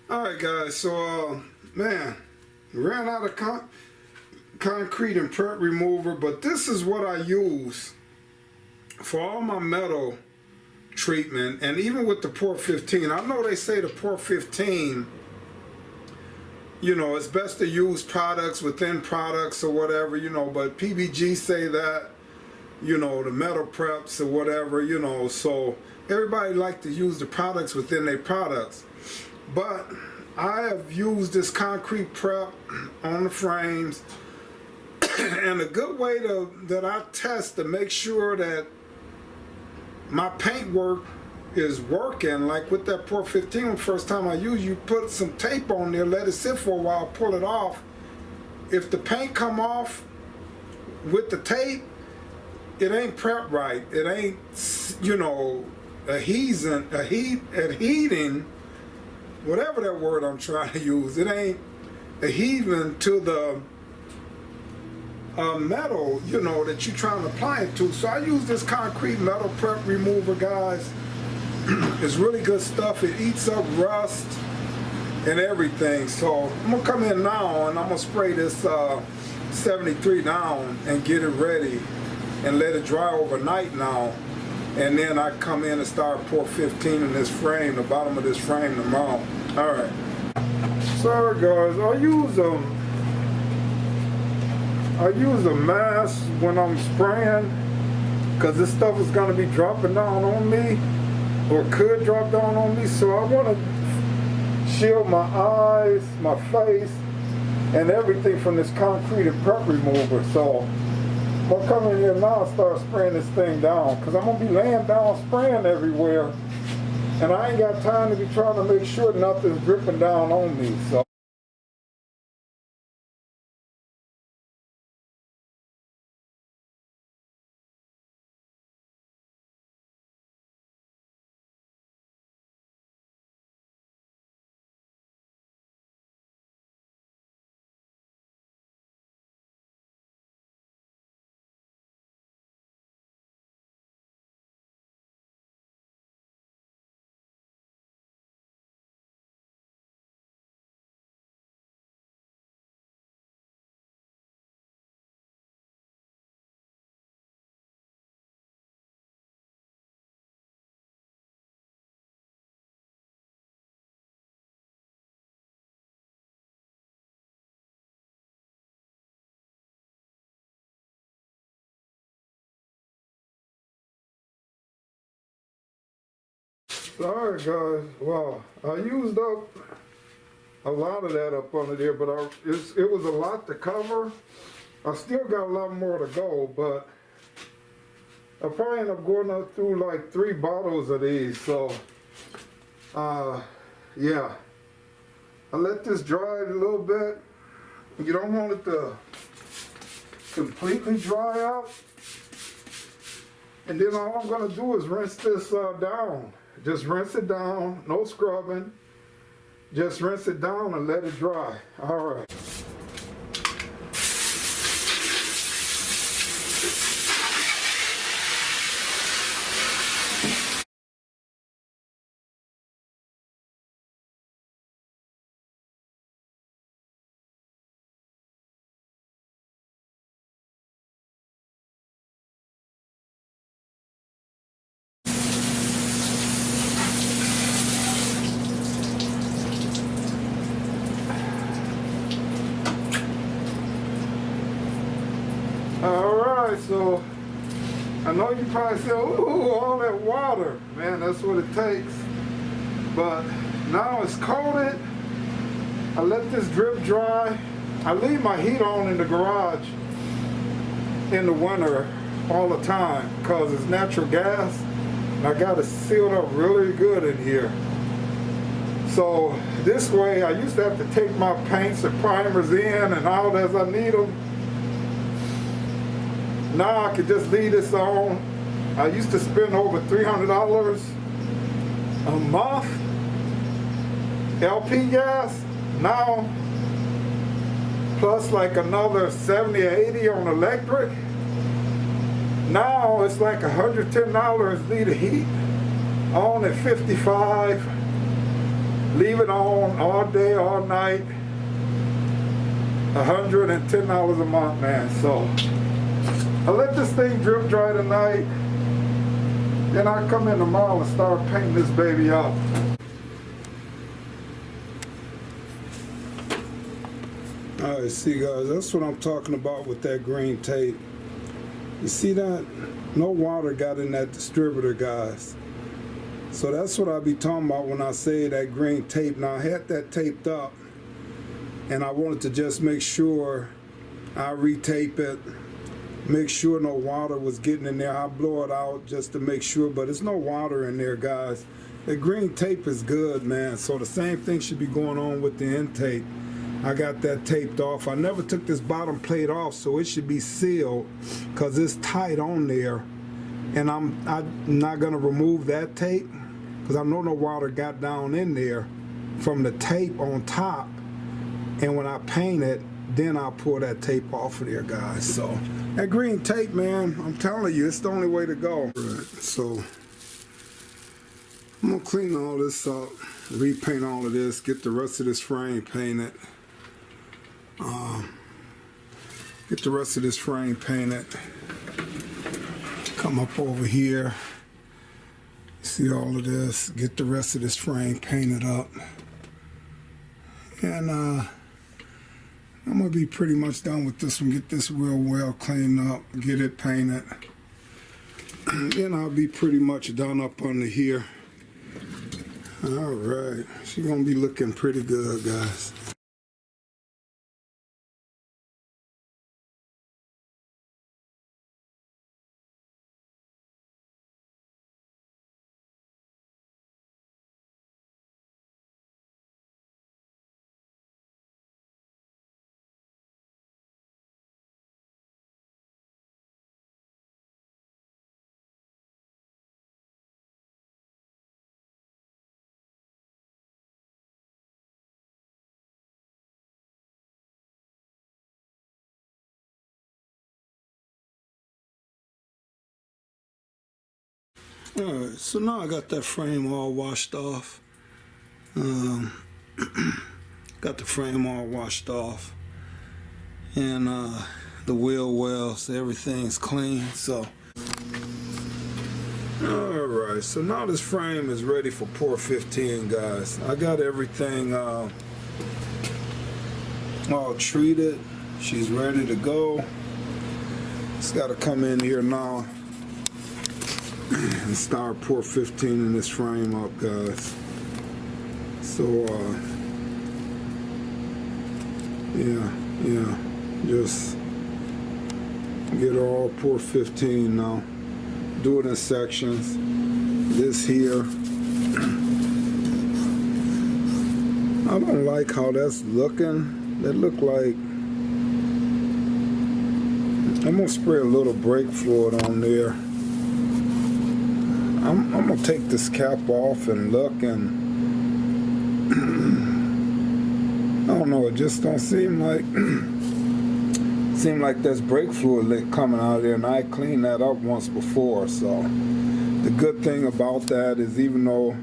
All right, guys. So, man, ran out of concrete and prep remover, but this is what I use for all my metal treatment, and even with the port 15. I know they say the port 15, it's best to use products within products or whatever, but PBG say that, the metal preps or whatever, so everybody like to use the products within their products. But I have used this concrete prep on the frames, and a good way that I test to make sure that my paint work is working, like with that port 15, the first time I used, you put some tape on there, let it sit for a while, pull it off. If the paint come off with the tape, it ain't prepped right. It ain't, adhering, whatever that word I'm trying to use. It ain't adhering to the metal, that you're trying to apply it to. So I use this concrete metal prep remover, guys. It's really good stuff. It eats up rust and everything. So I'm gonna come in now and I'm gonna spray this 73 down and get it ready and let it dry overnight now. And then I come in and start pour 15 in this frame, the bottom of this frame tomorrow. All right. Sorry guys, I use a mask when I'm spraying, because this stuff is gonna be dropping down on me, or could drop down on me. So I wanna shield my eyes, my face, and everything from this concrete and prep remover. So I'll come in here now and start spraying this thing down, because I'm going to be laying down spraying everywhere, and I ain't got time to be trying to make sure nothing's dripping down on me. So. Alright guys, well, I used up a lot of that up under there, but it was a lot to cover. I still got a lot more to go, but I probably end up going up through like 3 bottles of these. So, yeah. I let this dry a little bit. You don't want it to completely dry out. And then all I'm gonna do is rinse this down. Just rinse it down, no scrubbing. Just rinse it down and let it dry. All right. Alright, so I know you probably say, ooh, all that water. Man, that's what it takes. But now it's coated. I let this drip dry. I leave my heat on in the garage in the winter all the time because it's natural gas. And I got it sealed up really good in here. So this way, I used to have to take my paints and primers in and out as I need them. Now I can just leave this on. I used to spend over $300 a month LP gas. Now, plus like another 70 or 80 on electric. Now it's like $110 a liter heat on at 55. Leave it on all day, all night. $110 a month, man. So I let this thing drip dry tonight. Then I come in tomorrow and start painting this baby up. Alright, see guys, that's what I'm talking about with that green tape. You see that? No water got in that distributor, guys. So that's what I be talking about when I say that green tape. Now I had that taped up and I wanted to just make sure I retape it, make sure no water was getting in there. I blow it out just to make sure, but there's no water in there, guys. The green tape is good, man. So the same thing should be going on with the intake. I got that taped off. I never took this bottom plate off, so it should be sealed because it's tight on there. And I'm not gonna remove that tape because I know no water got down in there from the tape on top. And when I paint it, then I'll pull that tape off of there, guys. So that green tape, man, I'm telling you, it's the only way to go. Right, so I'm gonna clean all this up, repaint all of this, get the rest of this frame painted. Get the rest of this frame painted. Come up over here. See all of this. Get the rest of this frame painted up. And I'm gonna be pretty much done with this one. Get this real well cleaned up. Get it painted. Then I'll be pretty much done up under here. All right. She's gonna be looking pretty good, guys. Alright, so now I got that frame all washed off. Got the frame all washed off. And the wheel wells, everything's clean. So, alright, so now this frame is ready for pour 15, guys. I got everything all treated. She's ready to go. Just got to come in here now and start pour 15 in this frame up, guys. So yeah, just get her all pour 15 now. Do it in sections. This here, I don't like how that's looking. That look like, I'm gonna spray a little brake fluid on there. I'm gonna take this cap off and look, and I don't know, it just don't seem like there's brake fluid coming out of there, and I cleaned that up once before. So the good thing about that is, even though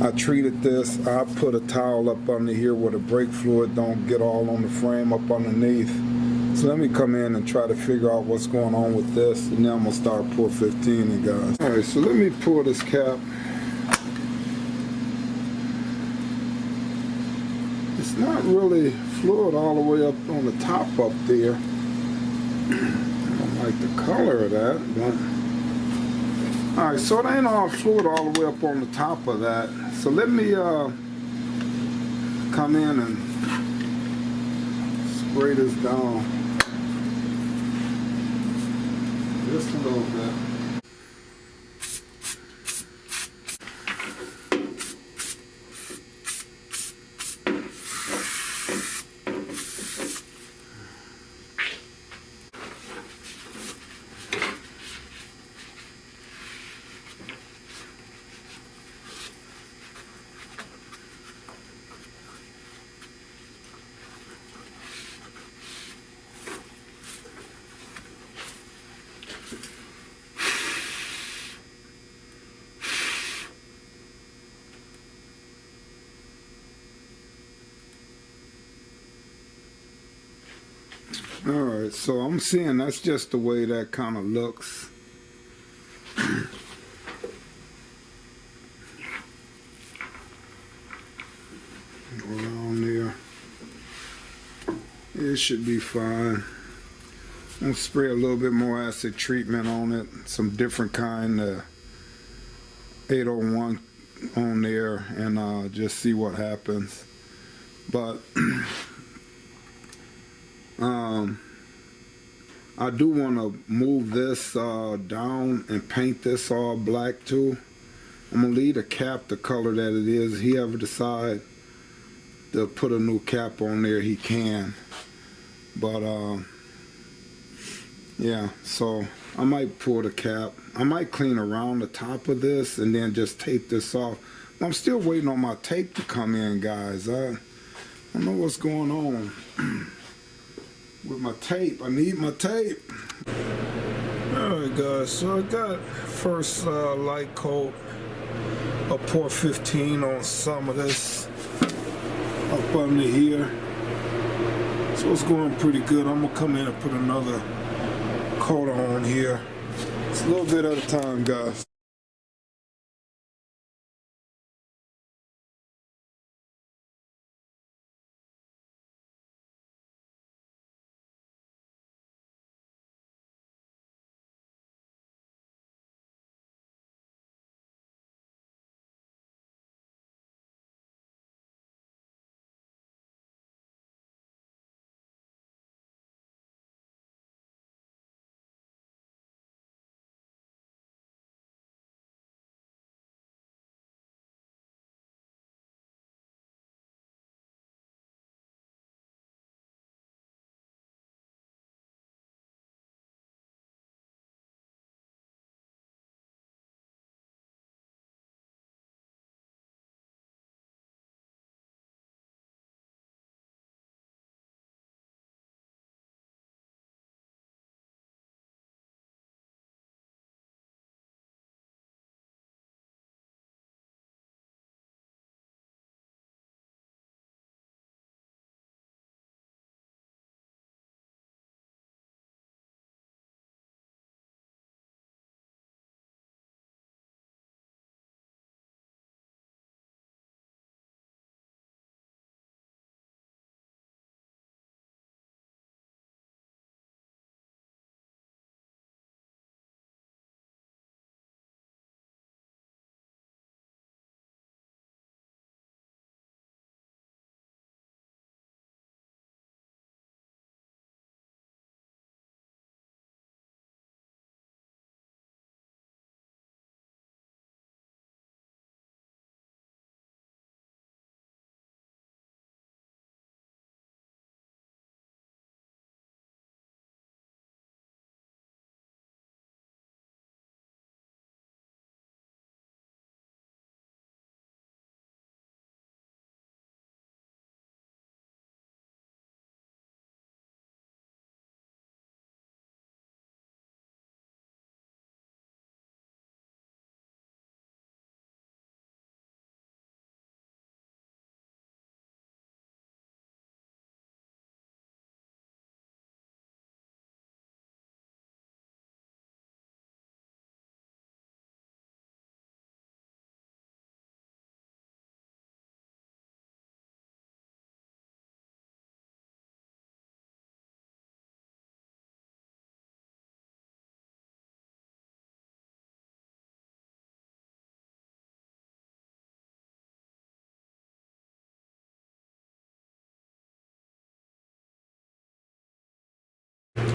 I treated this, I put a towel up under here where the brake fluid don't get all on the frame up underneath. So let me come in and try to figure out what's going on with this, and then I'm gonna start pour 15 in, guys. All right, so let me pull this cap. It's not really fluid all the way up on the top up there. I don't like the color of that, but all right, so it ain't all fluid all the way up on the top of that. So let me come in and spray this down. Just a little bit. Alright, so I'm seeing that's just the way that kind of looks. Around there. It should be fine. I'm gonna spray a little bit more acid treatment on it, some different kind of 801 on there, and just see what happens. But I do want to move this down and paint this all black too. I'm gonna leave the cap the color that it is. If he ever decide to put a new cap on there, he can. But yeah, so I might pull the cap. I might clean around the top of this and then just tape this off. I'm still waiting on my tape to come in, guys. I don't know what's going on with my tape. I need my tape. Alright guys, so I got first light coat of port 15 on some of this up under here. So it's going pretty good. I'm gonna come in and put another coat on here. It's a little bit at a time, guys.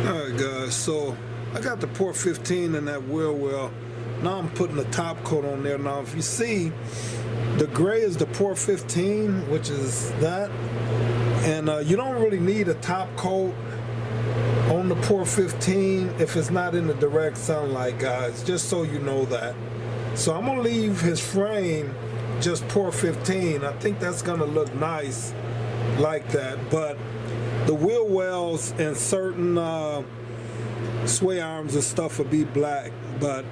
Alright guys, so I got the port 15 in that wheel well. Now I'm putting the top coat on there. Now if you see, the gray is the port 15, which is that. And you don't really need a top coat on the port 15 if it's not in the direct sunlight, guys, just so you know that. So I'm gonna leave his frame just port 15. I think that's gonna look nice like that. But the wheel wells and certain sway arms and stuff will be black, but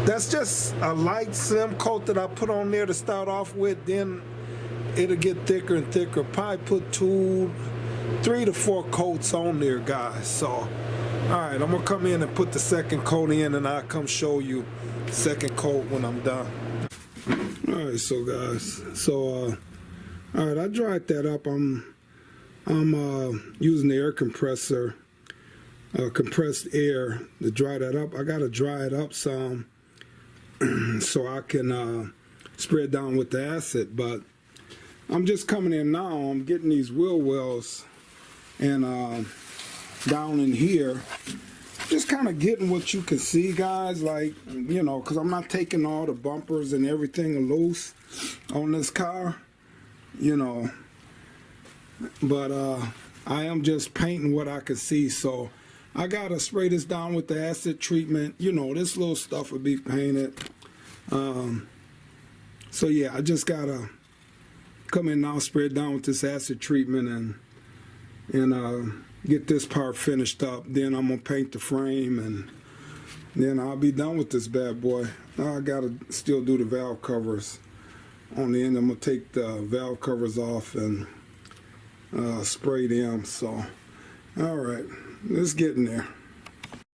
that's just a light slim coat that I put on there to start off with. Then it'll get thicker and thicker. Probably put 3 to 4 coats on there, guys. So, all right, I'm gonna come in and put the second coat in, and I'll come show you the second coat when I'm done. All right, so guys, all right, I dried that up. I'm using the air compressor, compressed air to dry that up. I gotta dry it up some so I can spray it down with the acid. But I'm just coming in now. I'm getting these wheel wells and down in here, just kind of getting what you can see, guys, like, you know, because I'm not taking all the bumpers and everything loose on this car, you know, but I am just painting what I can see. So I gotta spray this down with the acid treatment. You know, this little stuff will be painted. So yeah, I just gotta come in now, spray it down with this acid treatment, and get this part finished up. Then I'm gonna paint the frame, and then I'll be done with this bad boy. Now I gotta still do the valve covers on the end. I'm gonna take the valve covers off and spray them. So all right, let's get in there.